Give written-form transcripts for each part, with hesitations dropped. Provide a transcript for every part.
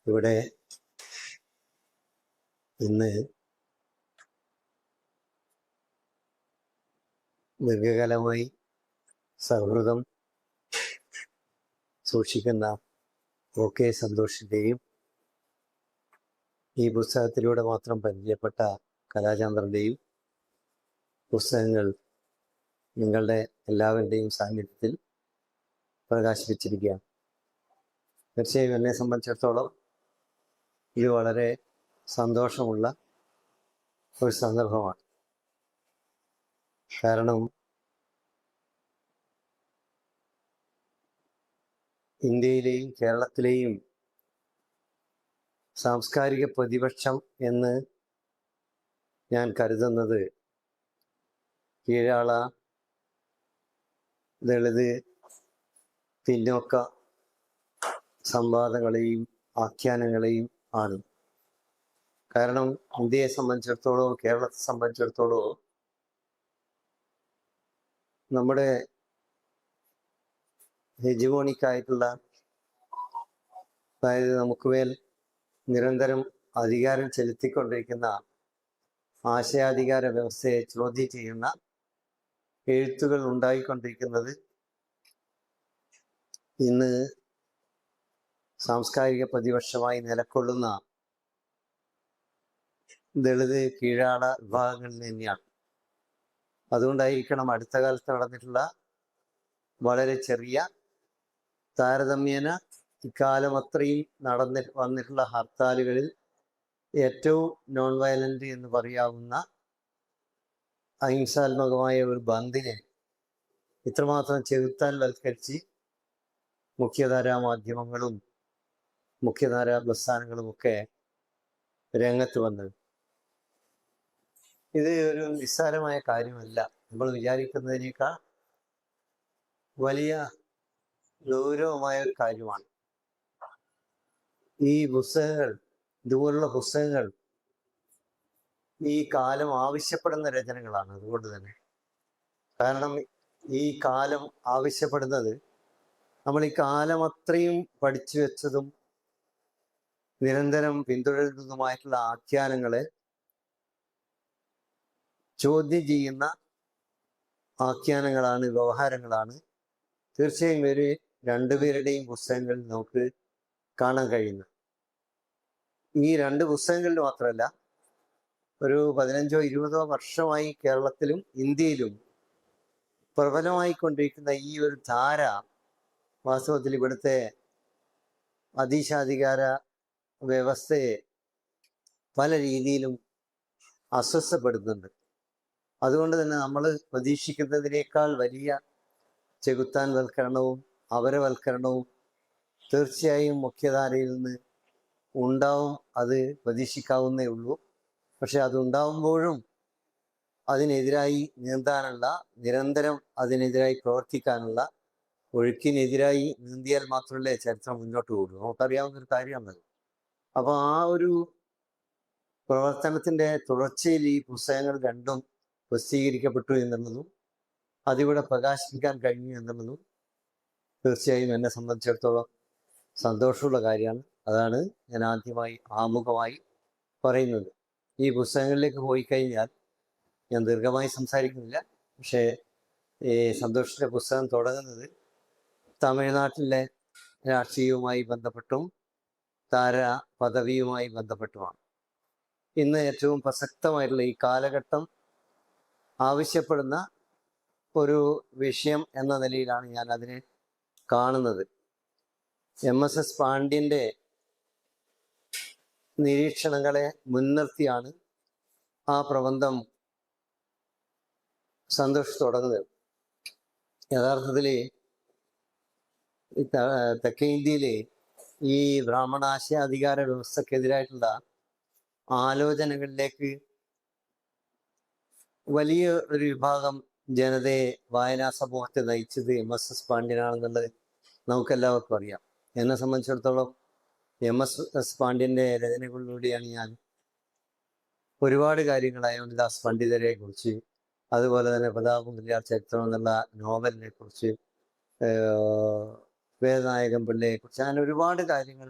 ഇവിടെ ഇന്ന് ദീർഘകാലമായി സൗഹൃദം സൂക്ഷിക്കുന്ന OK സന്തോഷിൻ്റെയും ഈ പുസ്തകത്തിലൂടെ മാത്രം പരിചയപ്പെട്ട കലാചന്ദ്രൻ്റെയും പുസ്തകങ്ങൾ നിങ്ങളുടെ എല്ലാവരുടെയും സാന്നിധ്യത്തിൽ പ്രകാശിപ്പിച്ചിരിക്കുകയാണ്. തീർച്ചയായും എന്നെ സംബന്ധിച്ചിടത്തോളം ഇത് വളരെ സന്തോഷമുള്ള ഒരു സന്ദർഭമാണ്. കാരണം ഇന്ത്യയിലെയും കേരളത്തിലെയും സാംസ്കാരിക പ്രതിപക്ഷം എന്ന് ഞാൻ കരുതുന്നത് കീഴാള, ദളിത്, പിന്നോക്ക സംവാദങ്ങളെയും ആഖ്യാനങ്ങളെയും ആണ്. കാരണം ഇന്ത്യയെ സംബന്ധിച്ചിടത്തോളം, കേരളത്തെ സംബന്ധിച്ചിടത്തോളം നമ്മുടെ ഹെജിമോണിക്കായിട്ടുള്ള, അതായത് നമുക്ക് മേൽ നിരന്തരം അധികാരം ചെലുത്തിക്കൊണ്ടിരിക്കുന്ന ആശയാധികാര വ്യവസ്ഥയെ ചോദ്യം ചെയ്യുന്ന എഴുത്തുകൾ ഉണ്ടായിക്കൊണ്ടിരിക്കുന്നത് ഇന്ന് സാംസ്കാരിക പ്രതിപക്ഷമായി നിലകൊള്ളുന്ന ദളിത്, കീഴാള വിഭാഗങ്ങളിൽ തന്നെയാണ്. അതുകൊണ്ടായിരിക്കണം അടുത്ത കാലത്ത് നടന്നിട്ടുള്ള വളരെ ചെറിയ, താരതമ്യേന ഇക്കാലം അത്രയും വന്നിട്ടുള്ള ഹർത്താലുകളിൽ ഏറ്റവും നോൺ വയലന്റ് എന്ന് പറയാവുന്ന അഹിംസാത്മകമായ ഒരു ബന്ദിനെ ഇത്രമാത്രം ചെകുത്താൻ വൽക്കരിച്ച് മുഖ്യധാരാ മാധ്യമങ്ങളും മുഖ്യധാരാ പ്രസ്ഥാനങ്ങളുമൊക്കെ രംഗത്ത് വന്നത്. ഇത് ഒരു നിസ്സാരമായ കാര്യമല്ല. നമ്മൾ വിചാരിക്കുന്നതിനേക്കാൾ വലിയ ഗൗരവമായ ഒരു കാര്യമാണ്. ഈ പുസ്തകങ്ങൾ, ഇതുപോലുള്ള പുസ്തകങ്ങൾ ഈ കാലം ആവശ്യപ്പെടുന്ന രചനകളാണ്. അതുകൊണ്ട് തന്നെ, കാരണം ഈ കാലം ആവശ്യപ്പെടുന്നത് നമ്മൾ ഈ കാലം അത്രയും പഠിച്ചു വെച്ചതും നിരന്തരം പിന്തുടരുന്നതുമായിട്ടുള്ള ആഖ്യാനങ്ങളെ ചോദ്യം ചെയ്യുന്ന ആഖ്യാനങ്ങളാണ്, വ്യവഹാരങ്ങളാണ്. തീർച്ചയായും ഒരു രണ്ടുപേരുടെയും പുസ്തകങ്ങളിൽ നമുക്ക് കാണാൻ കഴിയുന്നത്. ഈ രണ്ട് പുസ്തകങ്ങളിൽ മാത്രമല്ല, ഒരു 15-20 വർഷമായി കേരളത്തിലും ഇന്ത്യയിലും പ്രബലമായിക്കൊണ്ടിരിക്കുന്ന ഈ ഒരു ധാര വാസ്തവത്തിൽ ഇവിടുത്തെ അതീശാധികാര വ്യവസ്ഥയെ പല രീതിയിലും അസ്വസ്ഥപ്പെടുന്നുണ്ട്. അതുകൊണ്ട് തന്നെ നമ്മൾ പ്രതീക്ഷിക്കുന്നതിനേക്കാൾ വലിയ ചെകുത്താൻ വൽക്കരണവും അപരവൽക്കരണവും തീർച്ചയായും മുഖ്യധാരയിൽ നിന്ന് ഉണ്ടാവും. അത് പ്രതീക്ഷിക്കാവുന്നേ ഉള്ളൂ. പക്ഷെ അതുണ്ടാവുമ്പോഴും അതിനെതിരായി നീന്താനുള്ള, നിരന്തരം അതിനെതിരായി പ്രവർത്തിക്കാനുള്ള, ഒഴുക്കിനെതിരായി നീന്തിയാൽ മാത്രമല്ലേ ചരിത്രം മുന്നോട്ട് പോകുള്ളൂ. നമുക്കറിയാവുന്നൊരു കാര്യമാണത്. അപ്പോൾ ആ ഒരു പ്രവർത്തനത്തിൻ്റെ തുടർച്ചയിൽ ഈ പുസ്തകങ്ങൾ രണ്ടും പ്രസിദ്ധീകരിക്കപ്പെട്ടു എന്നുള്ളതും അതിവിടെ പ്രകാശിപ്പിക്കാൻ കഴിഞ്ഞു എന്നുള്ളതും തീർച്ചയായും എന്നെ സംബന്ധിച്ചിടത്തോളം സന്തോഷമുള്ള കാര്യമാണ്. അതാണ് ഞാൻ ആദ്യമായി ആമുഖമായി പറയുന്നത്. ഈ പുസ്തകങ്ങളിലേക്ക് പോയി കഴിഞ്ഞാൽ ഞാൻ ദീർഘമായി സംസാരിക്കുന്നില്ല. പക്ഷേ ഈ സന്തോഷിൻ്റെ പുസ്തകം തുടങ്ങുന്നത് തമിഴ്നാട്ടിലെ രാഷ്ട്രീയവുമായി ബന്ധപ്പെട്ടും താര പദവിയുമായി ബന്ധപ്പെട്ടുമാണ്. ഇന്ന് ഏറ്റവും പ്രസക്തമായിട്ടുള്ള ഈ കാലഘട്ടം ആവശ്യപ്പെടുന്ന ഒരു വിഷയം എന്ന നിലയിലാണ് ഞാൻ അതിനെ കാണുന്നത്. MS പാണ്ഡ്യൻ്റെ നിരീക്ഷണങ്ങളെ മുൻനിർത്തിയാണ് ആ പ്രബന്ധം സന്തോഷ് തുടങ്ങുന്നത്. യഥാർത്ഥത്തിൽ തെക്കേ ഇന്ത്യയിലെ ഈ ബ്രാഹ്മണാശയാധികാര വ്യവസ്ഥക്കെതിരായിട്ടുള്ള ആലോചനകളിലേക്ക് വലിയ ഒരു വിഭാഗം ജനതയെ, വായനാ സമൂഹത്തെ നയിച്ചത് MS പാണ്ഡ്യനാണെന്നുള്ളത് നമുക്കെല്ലാവർക്കും അറിയാം. എന്നെ സംബന്ധിച്ചിടത്തോളം MS പാണ്ഡ്യൻ്റെ രചനകളിലൂടെയാണ് ഞാൻ ഒരുപാട് കാര്യങ്ങൾ അയോധ്യദാസ് പണ്ഡിതരെ കുറിച്ച്, അതുപോലെ തന്നെ പ്രതാപ മുതലിയാർ ചരിത്രം എന്നുള്ള നോവലിനെ കുറിച്ച്, വേദനായകം പിള്ളയെ കുറിച്ച്, അങ്ങനെ ഒരുപാട് കാര്യങ്ങൾ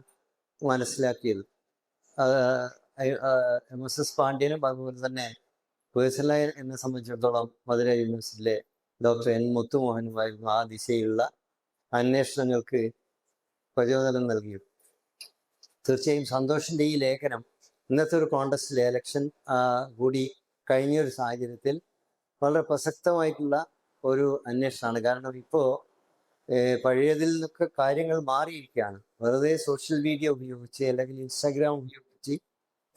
മനസ്സിലാക്കിയത്. MS പാണ്ഡ്യനും അതുപോലെ തന്നെ പേഴ്സണലായി എന്നെ സംബന്ധിച്ചിടത്തോളം മധുര യൂണിവേഴ്സിറ്റിയിലെ ഡോക്ടർ N മുത്തുമോഹനുമായിരുന്നു ആ ദിശയിലുള്ള അന്വേഷണങ്ങൾക്ക് പ്രചോദനം നൽകിയത്. തീർച്ചയായും സന്തോഷിൻ്റെ ഈ ലേഖനം ഇന്നത്തെ ഒരു കോൺടെസ്റ്റിലെ എലക്ഷൻ കൂടി കഴിഞ്ഞൊരു സാഹചര്യത്തിൽ വളരെ പ്രസക്തമായിട്ടുള്ള ഒരു അന്വേഷണമാണ്. കാരണം ഇപ്പോൾ പഴയതിൽ നിന്നൊക്കെ കാര്യങ്ങൾ മാറിയിരിക്കുകയാണ്. വെറുതെ സോഷ്യൽ മീഡിയ ഉപയോഗിച്ച് അല്ലെങ്കിൽ ഇൻസ്റ്റാഗ്രാം ഉപയോഗിച്ച്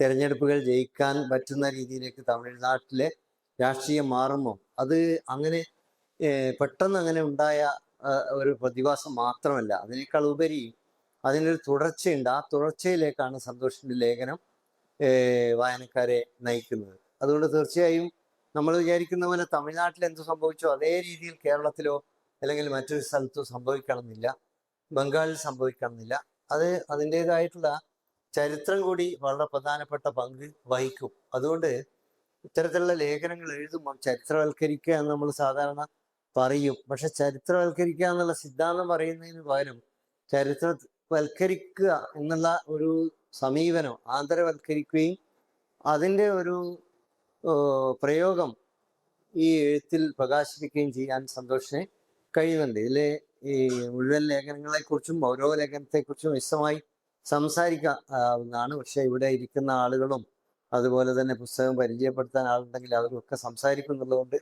തിരഞ്ഞെടുപ്പുകൾ ജയിക്കാൻ പറ്റുന്ന രീതിയിലേക്ക് തമിഴ്നാട്ടിലെ രാഷ്ട്രീയം മാറുമ്പോൾ അത് അങ്ങനെ പെട്ടെന്ന് അങ്ങനെ ഉണ്ടായ ഒരു പ്രതിഭാസം മാത്രമല്ല, അതിനേക്കാൾ ഉപരി അതിനൊരു തുടർച്ചയുണ്ട്. ആ തുടർച്ചയിലേക്കാണ് സന്തോഷിൻ്റെ ലേഖനം വായനക്കാരെ നയിക്കുന്നത്. അതുകൊണ്ട് തീർച്ചയായും നമ്മൾ വിചാരിക്കുന്ന പോലെ തമിഴ്നാട്ടിൽ എന്ത് സംഭവിച്ചോ അതേ രീതിയിൽ കേരളത്തിലോ അല്ലെങ്കിൽ മറ്റൊരു സ്ഥലത്തോ സംഭവിക്കണമെന്നില്ല, ബംഗാളിൽ സംഭവിക്കണമെന്നില്ല. അത് അതിൻ്റെതായിട്ടുള്ള ചരിത്രം കൂടി വളരെ പ്രധാനപ്പെട്ട പങ്ക് വഹിക്കും. അതുകൊണ്ട് ഇത്തരത്തിലുള്ള ലേഖനങ്ങൾ എഴുതുമ്പോൾ ചരിത്രവൽക്കരിക്കുക എന്ന് നമ്മൾ സാധാരണ പറയും. പക്ഷെ ചരിത്രവൽക്കരിക്കുക എന്നുള്ള സിദ്ധാന്തം പറയുന്നതിന് പകരം ചരിത്രവൽക്കരിക്കുക എന്നുള്ള ഒരു സമീപനം ആന്തരവൽക്കരിക്കുകയും അതിൻ്റെ ഒരു പ്രയോഗം ഈ എഴുത്തിൽ പ്രകാശിപ്പിക്കുകയും ചെയ്യാൻ സന്തോഷിനെ കഴിയുന്നുണ്ട്. ഇതിലെ ഈ മുഴുവൻ ലേഖനങ്ങളെക്കുറിച്ചും ഓരോ ലേഖനത്തെക്കുറിച്ചും വിശദമായി സംസാരിക്കാവുന്നതാണ്. പക്ഷെ ഇവിടെ ഇരിക്കുന്ന ആളുകളും അതുപോലെ തന്നെ പുസ്തകം പരിചയപ്പെടുത്താൻ ആളുണ്ടെങ്കിൽ അവരൊക്കെ സംസാരിക്കുന്നുള്ളതുകൊണ്ട്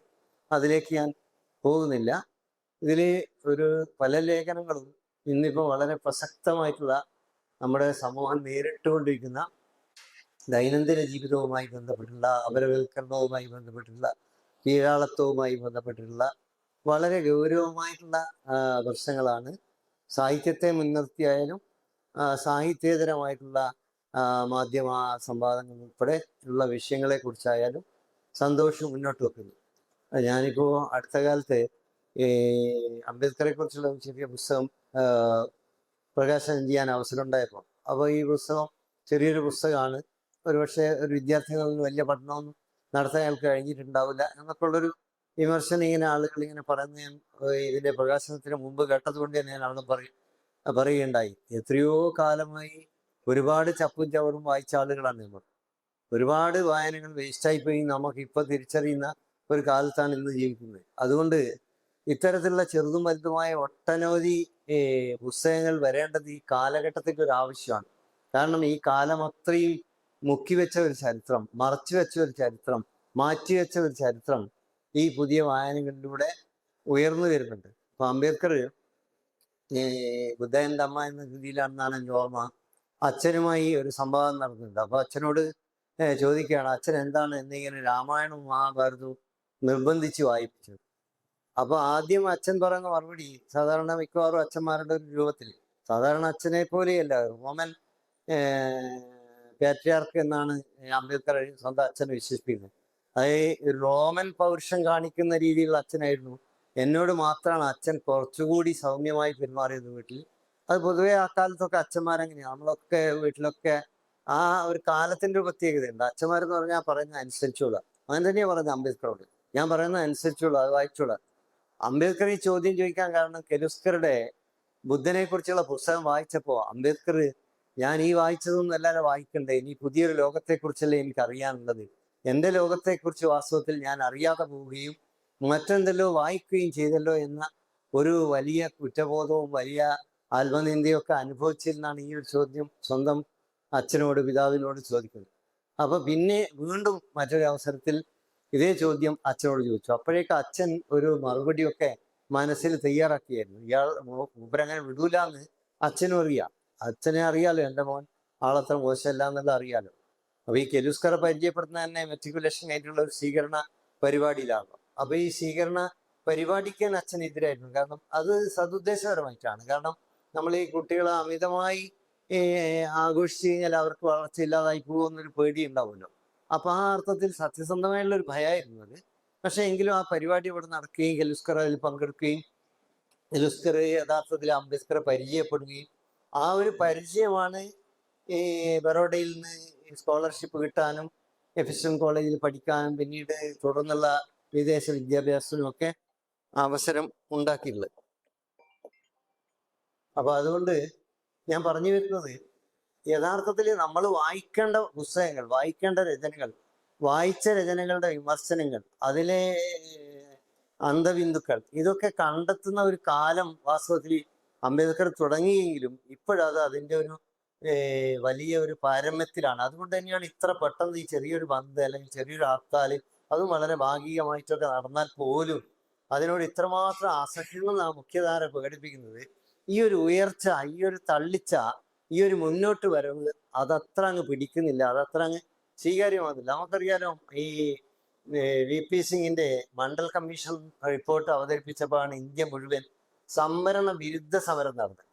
അതിലേക്ക് ഞാൻ പോകുന്നില്ല. ഇതിൽ ഒരു പല ലേഖനങ്ങളും ഇന്നിപ്പോൾ വളരെ പ്രസക്തമായിട്ടുള്ള നമ്മുടെ സമൂഹം നേരിട്ടുകൊണ്ടിരിക്കുന്ന ദൈനംദിന ജീവിതവുമായി ബന്ധപ്പെട്ടുള്ള അപരവൽക്കരണവുമായി ബന്ധപ്പെട്ടുള്ള കീഴാളത്വവുമായി ബന്ധപ്പെട്ടിട്ടുള്ള വളരെ ഗൗരവമായിട്ടുള്ള പ്രശ്നങ്ങളാണ്. സാഹിത്യത്തെ മുൻനിർത്തിയായാലും സാഹിത്യേതരമായിട്ടുള്ള മാധ്യമ സംവാദങ്ങൾ ഉൾപ്പെടെ ഉള്ള വിഷയങ്ങളെ കുറിച്ചായാലും സന്തോഷം മുന്നോട്ട് വെക്കുന്നു. ഞാനിപ്പോൾ അടുത്ത കാലത്ത് അംബേദ്കറെ കുറിച്ചുള്ള ചെറിയ പുസ്തകം പ്രകാശനം ചെയ്യാൻ അവസരം ഉണ്ടായപ്പോൾ, അപ്പോൾ ഈ പുസ്തകം ചെറിയൊരു പുസ്തകമാണ്, ഒരുപക്ഷെ ഒരു വിദ്യാർത്ഥികളൊന്നും വലിയ പഠനമൊന്നും നടത്താൻ അയാൾക്ക് കഴിഞ്ഞിട്ടുണ്ടാവില്ല എന്നൊക്കെ ഉള്ളൊരു വിമർശനം ഇങ്ങനെ ആളുകൾ ഇങ്ങനെ പറയുന്ന ഞാൻ ഇതിന്റെ പ്രകാശനത്തിന് മുമ്പ് കേട്ടതുകൊണ്ട് തന്നെ ഞാൻ അവിടെ പറയുകയുണ്ടായി. എത്രയോ കാലമായി ഒരുപാട് ചപ്പും ചവറും വായിച്ച ആളുകളാണ് നമ്മൾ. ഒരുപാട് വായനകൾ വേസ്റ്റായിപ്പോയി നമുക്ക് ഇപ്പം തിരിച്ചറിയുന്ന ഒരു കാലത്താണ് ഇന്ന് ജീവിക്കുന്നത്. അതുകൊണ്ട് ഇത്തരത്തിലുള്ള ചെറുതും വലുതുമായ ഒട്ടനവധി പുസ്തകങ്ങൾ വരേണ്ടത് ഈ കാലഘട്ടത്തിൻ്റെ ഒരു ആവശ്യമാണ്. കാരണം ഈ കാലം അത്രയും മുക്കിവെച്ച ഒരു ചരിത്രം, മറച്ചു വെച്ച ഒരു ചരിത്രം, മാറ്റിവെച്ച ഒരു ചരിത്രം ഈ പുതിയ വായനകളിലൂടെ ഉയർന്നു വരുന്നുണ്ട്. അപ്പൊ അംബേദ്കർ ബുദ്ധൻ്റെ അമ്മ എന്ന രീതിയിലാണെന്നാണ് എൻ്റെ ഓർമ്മ, അച്ഛനുമായി ഒരു സംവാദം നടക്കുന്നുണ്ട്. അപ്പൊ അച്ഛനോട് ചോദിക്കുകയാണ്, അച്ഛൻ എന്താണ് എന്നിങ്ങനെ രാമായണവും മഹാഭാരതവും നിർബന്ധിച്ച് വായിപ്പിച്ചത്. അപ്പൊ ആദ്യം അച്ഛൻ പറയുന്ന മറുപടി സാധാരണ മിക്കവാറും അച്ഛന്മാരുടെ ഒരു രൂപത്തിൽ, സാധാരണ അച്ഛനെ പോലെയല്ല, റോമൻ പാട്രിയാർക്ക് എന്നാണ് അംബേദ്കർ സ്വന്തം അച്ഛനെ വിശേഷിപ്പിക്കുന്നത്. അതായത് റോമൻ പൗരുഷം കാണിക്കുന്ന രീതിയിലുള്ള അച്ഛനായിരുന്നു. എന്നോട് മാത്രമാണ് അച്ഛൻ കുറച്ചുകൂടി സൗമ്യമായി പെരുമാറിയത് വീട്ടിൽ. അത് പൊതുവെ ആ കാലത്തൊക്കെ അച്ഛന്മാരെങ്ങനെയാണ്, നമ്മളൊക്കെ വീട്ടിലൊക്കെ ആ ഒരു കാലത്തിന്റെ ഒരു പ്രത്യേകതയുണ്ട്. അച്ഛന്മാരെന്ന് പറഞ്ഞാൽ പറയുന്നത് അനുസരിച്ചോളാം. അങ്ങനെ തന്നെയാണ് പറയുന്നത് അംബേദ്കറോട്, ഞാൻ പറയുന്നത് അനുസരിച്ചോളാം, അത് വായിച്ചോളാം. അംബേദ്കർ ഈ ചോദ്യം ചോദിക്കാൻ കാരണം കെലുസ്കറുടെ ബുദ്ധനെ കുറിച്ചുള്ള പുസ്തകം വായിച്ചപ്പോൾ അംബേദ്കർ, ഞാൻ ഈ വായിച്ചതൊന്നും അല്ലാതെ വായിക്കണ്ടേ, ഇനി പുതിയൊരു ലോകത്തെക്കുറിച്ചല്ലേ എനിക്ക് അറിയാനുള്ളത്, എൻ്റെ ലോകത്തെക്കുറിച്ച് വാസ്തവത്തിൽ ഞാൻ അറിയാതെ പോവുകയും മറ്റെന്തെല്ലോ വായിക്കുകയും ചെയ്തല്ലോ എന്ന ഒരു വലിയ കുറ്റബോധവും വലിയ ആത്മനിന്ദയൊക്കെ അനുഭവിച്ചിരുന്നാണ് ഈ ഒരു ചോദ്യം സ്വന്തം അച്ഛനോട് പിതാവിനോട് ചോദിക്കുന്നത്. അപ്പൊ പിന്നെ വീണ്ടും മറ്റൊരു അവസരത്തിൽ ഇതേ ചോദ്യം അച്ഛനോട് ചോദിച്ചു. അപ്പോഴേക്ക് അച്ഛൻ ഒരു മറുപടിയൊക്കെ മനസ്സിൽ തയ്യാറാക്കിയായിരുന്നു. മൂപ്പരങ്ങനെ വിടൂല എന്ന് അച്ഛനും അറിയാം. അച്ഛനെ അറിയാലോ, എൻ്റെ മോൻ ആളത്ര മോശമല്ല എന്നുള്ള അറിയാലോ. അപ്പൊ ഈ കെലുസ്കറെ പരിചയപ്പെടുത്തുന്ന തന്നെ മെട്രിക്കുലേഷൻ ആയിട്ടുള്ള ഒരു സ്വീകരണ പരിപാടിയിലാകും. അപ്പൊ ഈ സ്വീകരണ പരിപാടിക്ക് അച്ഛൻ എതിരായിരുന്നു. കാരണം അത് സതുദ്ദേശപരമായിട്ടാണ്. കാരണം നമ്മൾ ഈ കുട്ടികളെ അമിതമായി ആഘോഷിച്ചു കഴിഞ്ഞാൽ അവർക്ക് വളർച്ചയില്ലാതായി പോകുമെന്നൊരു പേടി ഉണ്ടാവുമല്ലോ. അപ്പൊ ആ അർത്ഥത്തിൽ സത്യസന്ധമായുള്ള ഒരു ഭയമായിരുന്നു അത്. പക്ഷെ എങ്കിലും ആ പരിപാടി ഇവിടെ നടക്കുകയും കെലുസ്കർ അതിൽ പങ്കെടുക്കുകയും കെലുസ്കർ യഥാർത്ഥത്തിൽ അംബേദ്കറെ പരിചയപ്പെടുകയും ആ ഒരു പരിചയമാണ് ഈ ബറോഡയിൽ നിന്ന് സ്കോളർഷിപ്പ് കിട്ടാനും എഫിഷ്യൻ കോളേജിൽ പഠിക്കാനും പിന്നീട് തുടർന്നുള്ള വിദേശ വിദ്യാഭ്യാസത്തിനും ഒക്കെ അവസരം ഉണ്ടാക്കിയിട്ടുള്ളത്. അപ്പൊ അതുകൊണ്ട് ഞാൻ പറഞ്ഞു വരുന്നത്, യഥാർത്ഥത്തിൽ നമ്മൾ വായിക്കേണ്ട പുസ്തകങ്ങൾ, വായിക്കേണ്ട രചനകൾ, വായിച്ച രചനകളുടെ വിമർശനങ്ങൾ, അതിലെ അന്തബിന്ദുക്കൾ, ഇതൊക്കെ കണ്ടെത്തുന്ന ഒരു കാലം വാസ്തവത്തിൽ അംബേദ്കർ തുടങ്ങിയെങ്കിലും ഇപ്പോഴത് അതിൻ്റെ ഒരു വലിയ ഒരു പാരമ്യത്തിലാണ്. അതുകൊണ്ട് തന്നെയാണ് ഇത്ര പെട്ടെന്ന് ഈ ചെറിയൊരു ബന്ധ് അല്ലെങ്കിൽ ചെറിയൊരു ഹർത്താൽ, അതും വളരെ ഭാഗികമായിട്ടൊക്കെ നടന്നാൽ പോലും അതിനോട് ഇത്രമാത്രം അസഹ്യം മുഖ്യധാര പ്രകടിപ്പിക്കുന്നത്. ഈ ഒരു ഉയർച്ച, ഈ ഒരു തള്ളിച്ച, ഈ ഒരു മുന്നോട്ട് വരവ് അതത്ര അങ്ങ് പിടിക്കുന്നില്ല, അതത്ര അങ്ങ് സ്വീകാര്യമാകുന്നില്ല. നമുക്കറിയാലോ, ഈ VP സിംഗിന്റെ മണ്ഡൽ കമ്മീഷൻ റിപ്പോർട്ട് അവതരിപ്പിച്ചപ്പോഴാണ് ഇന്ത്യ മുഴുവൻ സംവരണ വിരുദ്ധ സമരം നടന്നത്.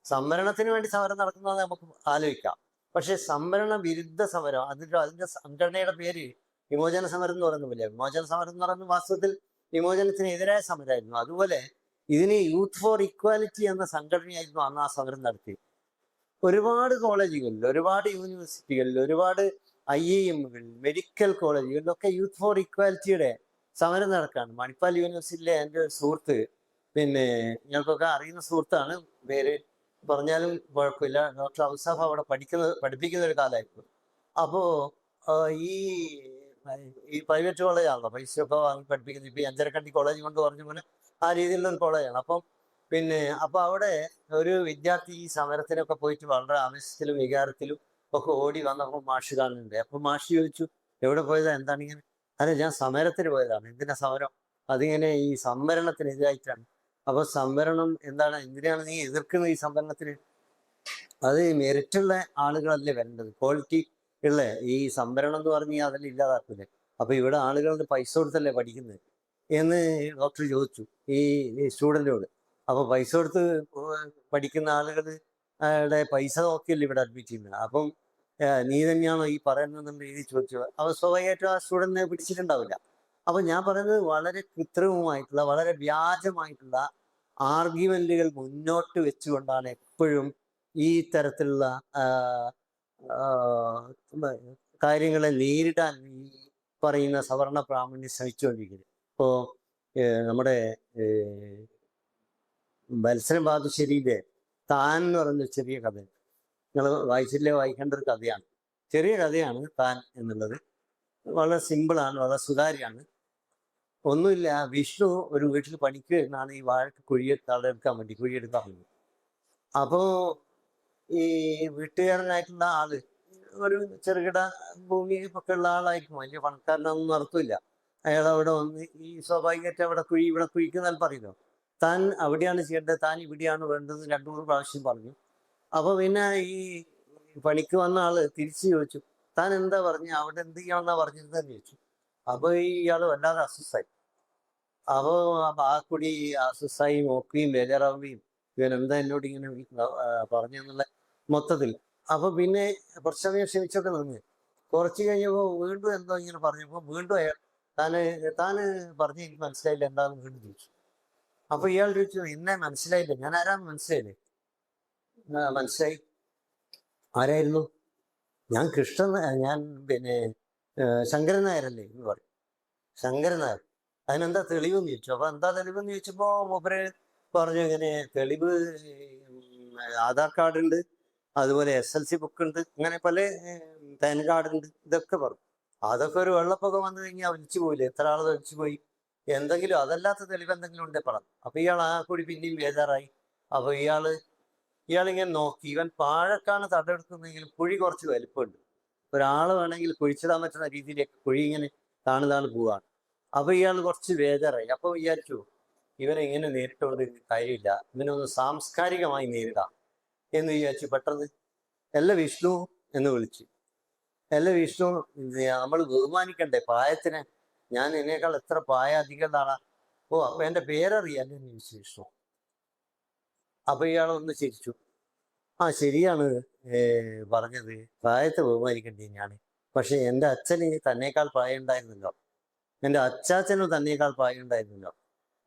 സംവരണത്തിന് വേണ്ടി സമരം നടക്കുന്നത് നമുക്ക് ആലോചിക്കാം. പക്ഷെ സംവരണ വിരുദ്ധ സമരം, അതിന്റെ സംഘടനയുടെ പേര് വിമോചന സമരം എന്ന് പറയുന്നില്ല. വിമോചന സമരം എന്ന് പറയുന്നത് വാസ്തവത്തിൽ വിമോചനത്തിനെതിരായ സമരമായിരുന്നു. അതുപോലെ ഇതിന് യൂത്ത് ഫോർ ഇക്വാലിറ്റി എന്ന സംഘടനയായിരുന്നു അന്ന് ആ സമരം നടത്തി. ഒരുപാട് കോളേജുകളിൽ, ഒരുപാട് യൂണിവേഴ്സിറ്റികളിൽ, ഒരുപാട് IIMകളിൽ, മെഡിക്കൽ കോളേജുകളിലൊക്കെ യൂത്ത് ഫോർ ഇക്വാലിറ്റിയുടെ സമരം നടക്കുകയാണ്. മണിപ്പാൽ യൂണിവേഴ്സിറ്റിയിലെ എൻ്റെ ഒരു സുഹൃത്ത്, പിന്നെ ഞങ്ങൾക്കൊക്കെ അറിയുന്ന സുഹൃത്താണ്, പേര് പറഞ്ഞാലും കുഴപ്പമില്ല, ഡോക്ടർ ഔസാഫ് അവിടെ പഠിപ്പിക്കുന്ന ഒരു കാലമായിരുന്നു. അപ്പോൾ ഈ പ്രൈവറ്റ് കോളേജാണല്ലോ, പൈസ ഒക്കെ വാങ്ങി പഠിപ്പിക്കുന്നത്. ഇപ്പം അഞ്ചരക്കണ്ടി കോളേജ് കൊണ്ട് പറഞ്ഞ പോലെ ആ രീതിയിലുള്ള ഒരു കോളേജാണ്. അപ്പം അപ്പോൾ അവിടെ ഒരു വിദ്യാർത്ഥി ഈ സമരത്തിനൊക്കെ പോയിട്ട് വളരെ ആവേശത്തിലും വികാരത്തിലും ഒക്കെ ഓടി വന്നപ്പോൾ മാഷ് കാണുന്നുണ്ട്. അപ്പം മാഷ് ചോദിച്ചു, എവിടെ പോയതാ, എന്താണ് ഇങ്ങനെ? അതെ, ഞാൻ സമരത്തിന് പോയതാണ്. എന്തിനാ സമരം? അതിങ്ങനെ ഈ സംവരണത്തിനെതിരായിട്ടാണ്. അപ്പൊ സംവരണം എന്താണ്, എന്തിനാണ് നീ എതിർക്കുന്നത് ഈ സംവരണത്തിന്? അത് മെറിറ്റുള്ള ആളുകളല്ലേ വരേണ്ടത്, ക്വാളിറ്റി ഉള്ള. ഈ സംവരണം എന്ന് പറഞ്ഞാൽ അതെല്ലാം ഇല്ലാതാക്കൂലേ? അപ്പൊ ഇവിടെ ആളുകളുടെ പൈസ കൊടുത്തല്ലേ പഠിക്കുന്നത് എന്ന് ഡോക്ടർ ചോദിച്ചു ഈ സ്റ്റുഡൻറ്റിനോട്. അപ്പൊ പൈസ കൊടുത്ത് പഠിക്കുന്ന ആളുകളുടെ പൈസ നോക്കിയല്ലേ ഇവിടെ അഡ്മിറ്റ് ചെയ്യുന്നത്. അപ്പം നീ തന്നെയാണോ ഈ പറയുന്നതെന്ന് രീതി ചോദിച്ചു. അവ സ്വാഭാവികമായിട്ടും ആ സ്റ്റുഡൻറ്റിനെ പിടിച്ചിട്ടുണ്ടാവില്ല. അപ്പൊ ഞാൻ പറയുന്നത് വളരെ കൃത്രിമമായിട്ടുള്ള, വളരെ വ്യാജമായിട്ടുള്ള ആർഗ്യുമെന്റുകൾ മുന്നോട്ട് വെച്ചുകൊണ്ടാണ് എപ്പോഴും ഈ തരത്തിലുള്ള കാര്യങ്ങളെ നേരിടാൻ ഈ പറയുന്ന സവർണ പ്രാമാണ്യം ശ്രമിച്ചുകൊണ്ടിരിക്കുന്നത്. ഇപ്പോ നമ്മുടെ മത്സരം ബാദുശ്ശേരിയിലെ താൻ എന്ന് പറയുന്ന ചെറിയ കഥ, നിങ്ങൾ വായിച്ചില്ലേ? വായിക്കേണ്ട ഒരു കഥയാണ്, ചെറിയ കഥയാണ് താൻ എന്നുള്ളത്. വളരെ സിമ്പിളാണ്, വളരെ സുതാര്യമാണ്. ഒന്നുമില്ല, വിഷ്ണു ഒരു വീട്ടിൽ പണിക്ക് വരുന്നതാണ് ഈ വാഴക്ക് തളയെടുക്കാൻ വേണ്ടി, കുഴിയെടുക്കാൻ വേണ്ടി. അപ്പോൾ ഈ വീട്ടുകാരനായിട്ടുള്ള ആള് ഒരു ചെറുകിട ഭൂമി ഒക്കെ ഉള്ള ആളായിരിക്കും, വലിയ പണക്കാരനൊന്നും നടത്തില്ല. അയാൾ അവിടെ വന്ന് ഈ സ്വാഭാവികമായിട്ട് ഇവിടെ കുഴിക്കുന്നാൽ പറയുന്നു, താൻ അവിടെയാണ് ചെയ്യേണ്ടത്, താൻ ഇവിടെയാണ് വേണ്ടത് 2-3 പ്രാവശ്യം പറഞ്ഞു. അപ്പൊ പിന്നെ ഈ പണിക്ക് വന്ന ആള് തിരിച്ചു ചോദിച്ചു, താൻ എന്താ പറഞ്ഞു, അവിടെ എന്ത് ചെയ്യണമെന്നാ പറഞ്ഞിരുന്നെന്ന് ചോദിച്ചു. അപ്പൊ ഇയാൾ വല്ലാതെ അസ്വസ്ഥായി. അപ്പോ ആ കുടി അസ്വസ്ഥായി നോക്കുകയും ബേജാറാവുകയും ഇവനെന്താ എന്നോട് ഇങ്ങനെ പറഞ്ഞെന്നുള്ള മൊത്തത്തിൽ. അപ്പൊ പിന്നെ കുറച്ച് സമയം ക്ഷമിച്ചൊക്കെ നിന്ന്, കുറച്ച് കഴിഞ്ഞപ്പോൾ വീണ്ടും എന്തോ ഇങ്ങനെ പറഞ്ഞപ്പോൾ വീണ്ടും അയാൾ താന് പറഞ്ഞ് എനിക്ക് മനസ്സിലായില്ല, എന്താന്ന് വീണ്ടും ചോദിച്ചു. അപ്പൊ ഇയാൾ ചോദിച്ചു, എന്നെ മനസ്സിലായില്ല, ഞാൻ ആരാന്ന് മനസ്സിലായില്ലേ? മനസ്സിലായി. ആരായിരുന്നു? ഞാൻ കൃഷ്ണൻ, ഞാൻ പിന്നെ ശങ്കരൻ നായരല്ലേ എന്ന് പറയും. ശങ്കരൻ നായർ, അതിനെന്താ തെളിവെന്ന് ചോദിച്ചു. അപ്പൊ എന്താ തെളിവെന്ന് ചോദിച്ചപ്പോ മൂപ്പര് പറഞ്ഞു, ഇങ്ങനെ തെളിവ് ആധാർ കാർഡ് ഉണ്ട്, അതുപോലെ SLC ബുക്ക് ഉണ്ട്, അങ്ങനെ പല പാൻ കാർഡ് ഉണ്ട്, ഇതൊക്കെ പറഞ്ഞു. അതൊക്കെ ഒരു വെള്ളപ്പൊക്കം വന്നു കഴിഞ്ഞാൽ വലിച്ചു പോയില്ലേ, എത്ര ആൾ വലിച്ചു പോയി. എന്തെങ്കിലും അതല്ലാത്ത തെളിവ് എന്തെങ്കിലും ഉണ്ടേ പറഞ്ഞു. അപ്പൊ ഇയാൾ ആ കൂടി പിന്നെയും ബേജാറായി. അപ്പൊ ഇയാളിങ്ങനെ നോക്കി, ഇവൻ പാഴക്കാണ് തടെടുക്കുന്നെങ്കിലും കുഴി കുറച്ച് വലിപ്പമുണ്ട്, ഒരാള് വേണമെങ്കിൽ കുഴിച്ചിടാൻ പറ്റുന്ന രീതിയിലേക്ക് കുഴി ഇങ്ങനെ താണു പോവാണ്. അപ്പൊ ഇയാൾ കുറച്ച് ബേജാറായി. അപ്പൊ വിചാരിച്ചു, ഇവനെ ഇങ്ങനെ നേരിട്ടുകൊണ്ട് കാര്യമില്ല, ഇവനൊന്ന് സാംസ്കാരികമായി നേരിടാം എന്ന് വിചാരിച്ചു. പെട്ടെന്ന് എല്ലാ വിഷ്ണു എന്ന് വിളിച്ചു. എല്ലാ വിഷ്ണു, നമ്മൾ ബഹുമാനിക്കണ്ടേ പ്രായത്തിന്, ഞാൻ എന്നേക്കാൾ എത്ര പ്രായം അധികം ആളാ. ഓ, അപ്പൊ എന്റെ പേരറിയാല്ലേ എന്ന് ചോദിച്ചു വിഷ്ണു. അപ്പൊ ഇയാളൊന്ന് ചിരിച്ചു. ആ, ശരിയാണ് പറഞ്ഞത്, പ്രായത്തെ ബഹുമാനിക്കണ്ടേ ഞാൻ. പക്ഷെ എൻ്റെ അച്ഛന് തന്നേക്കാൾ പ്രായം ഉണ്ടായിരുന്നല്ലോ, എൻ്റെ അച്ചാച്ചനും തന്നേക്കാൾ പ്രായം ഉണ്ടായിരുന്നല്ലോ,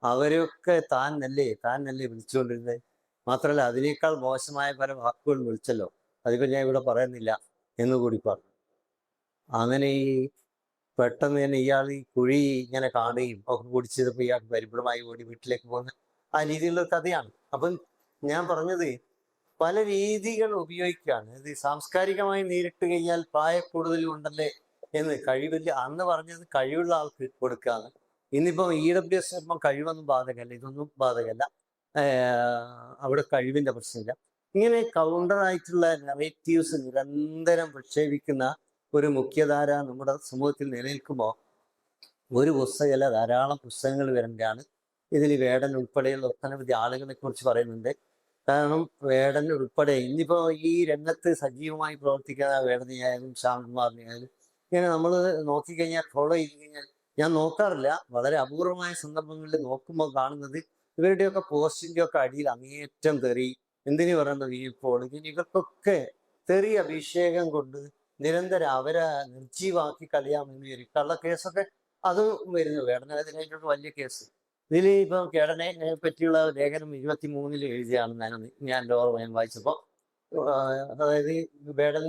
അവരൊക്കെ താൻ നല്ലേ വിളിച്ചുകൊണ്ടിരുന്നത്. മാത്രമല്ല അതിനേക്കാൾ മോശമായ പല വാക്കുകൾ വിളിച്ചല്ലോ, അതിപ്പോൾ ഞാൻ ഇവിടെ പറയുന്നില്ല എന്ന് കൂടി പറഞ്ഞു. അങ്ങനെ ഈ പെട്ടെന്ന് തന്നെ ഇയാൾ ഈ കുഴി ഇങ്ങനെ കാണുകയും ഒക്കെ കുടിച്ചപ്പോൾ ഇയാൾക്ക് പരിഭ്രമായി ഓടി വീട്ടിലേക്ക് പോകുന്ന ആ രീതിയിലുള്ള കഥയാണ്. അപ്പം ഞാൻ പറഞ്ഞത്, പല രീതികൾ ഉപയോഗിക്കുകയാണ്. ഇത് സാംസ്കാരികമായി നേരിട്ട് കഴിഞ്ഞാൽ പ്രായക്കൂടുതലും ഉണ്ടല്ലേ എന്ന്, കഴിവില്ല അന്ന് പറഞ്ഞത് കഴിവുള്ള ആൾക്ക് കൊടുക്കാന്ന്. ഇന്നിപ്പം EWS വരുമ്പം കഴിവൊന്നും ബാധകമല്ല, ഇതൊന്നും ബാധകമല്ല. അവിടെ കഴിവിന്റെ പ്രശ്നമില്ല. ഇങ്ങനെ കൗണ്ടറായിട്ടുള്ള നെറേറ്റീവ്സ് നിരന്തരം പ്രക്ഷേപിക്കുന്ന ഒരു മുഖ്യധാര നമ്മുടെ സമൂഹത്തിൽ നിലനിൽക്കുമ്പോൾ ഒരു പുസ്തകമല്ല, ധാരാളം പുസ്തകങ്ങൾ വരേണ്ടതാണ്. ഇതിൽ വേടൻ ഉൾപ്പെടെയുള്ള ഒട്ടനവധി ആളുകളെ കുറിച്ച് പറയുന്നുണ്ട്. കാരണം വേടൻ ഉൾപ്പെടെ ഇന്നിപ്പോ ഈ രംഗത്ത് സജീവമായി പ്രവർത്തിക്കുന്ന വേടനെയായാലും ശ്യാംകുമാറിനെയായാലും ഇങ്ങനെ നമ്മൾ നോക്കിക്കഴിഞ്ഞാൽ, ഫോളോ ചെയ്ത് കഴിഞ്ഞാൽ, ഞാൻ നോക്കാറില്ല, വളരെ അപൂർവമായ സന്ദർഭങ്ങളിൽ നോക്കുമ്പോൾ കാണുന്നത് ഇവരുടെയൊക്കെ പോസ്റ്റിന്റെ ഒക്കെ അടിയിൽ അങ്ങേയറ്റം തെറി, എന്തിനു പറയുന്നത് ഇപ്പോൾ ഇവർക്കൊക്കെ തെറി അഭിഷേകം കൊണ്ട് നിരന്തരം അവരെ നിർജീവാക്കി കളയാമെന്ന് വരും. കള്ളക്കേസൊക്കെ അത് വരുന്നു. വേടനെതിരായിട്ടൊക്കെ വലിയ കേസ്. ഇതിൽ ഇപ്പം കേടനെ പറ്റിയുള്ള ലേഖനം 23 എഴുതിയാണ് ഞാൻ ഓർമ്മ വായിച്ചപ്പോൾ. അതായത് വേടൻ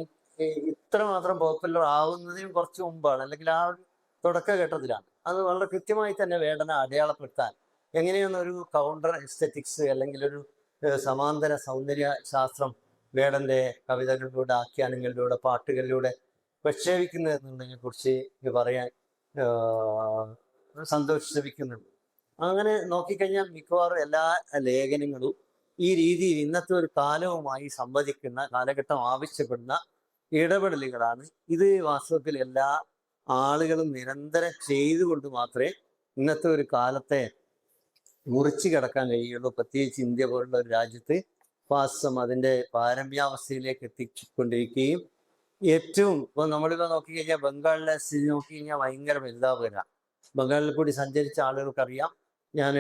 ഇത്രമാത്രം പോപ്പുലർ ആവുന്നതിന് കുറച്ച് മുമ്പാണ്, അല്ലെങ്കിൽ ആ ഒരു തുടക്കഘട്ടത്തിലാണ്. അത് വളരെ കൃത്യമായി തന്നെ വേടനെ അടയാളപ്പെടുത്താൻ എങ്ങനെയാണ് ഒരു കൗണ്ടർ എസ്തെറ്റിക്സ് അല്ലെങ്കിൽ ഒരു സമാന്തര സൗന്ദര്യ ശാസ്ത്രം വേടന്റെ കവിതകളിലൂടെ, ആഖ്യാനങ്ങളിലൂടെ, പാട്ടുകളിലൂടെ പ്രക്ഷേപിക്കുന്നത് എന്നതിനെ കുറിച്ച് പറയാൻ സന്തോഷിക്കുന്നുണ്ട്. അങ്ങനെ നോക്കിക്കഴിഞ്ഞാൽ മിക്കവാറും എല്ലാ ലേഖനങ്ങളും ഈ രീതിയിൽ ഇന്നത്തെ ഒരു കാലവുമായി സംവദിക്കുന്ന, കാലഘട്ടം ആവശ്യപ്പെടുന്ന ഇടപെടലുകളാണ്. ഇത് വാസ്തവത്തിൽ എല്ലാ ആളുകളും നിരന്തരം ചെയ്തുകൊണ്ട് മാത്രമേ ഇന്നത്തെ ഒരു കാലത്തെ മുറിച്ചു കിടക്കാൻ കഴിയുള്ളൂ. പ്രത്യേകിച്ച് ഇന്ത്യ പോലുള്ള ഒരു രാജ്യത്ത് ഫാസിസം അതിൻ്റെ പാരമ്യാവസ്ഥയിലേക്ക് എത്തിക്കൊണ്ടിരിക്കുകയും ഏറ്റവും ഇപ്പോൾ നമ്മളിപ്പോൾ നോക്കിക്കഴിഞ്ഞാൽ ബംഗാളിലെ സ്ഥിതി നോക്കിക്കഴിഞ്ഞാൽ ഭയങ്കര പരിതാപകരമാണ്. ബംഗാളിൽ കൂടി സഞ്ചരിച്ച ആളുകൾക്കറിയാം. ഞാൻ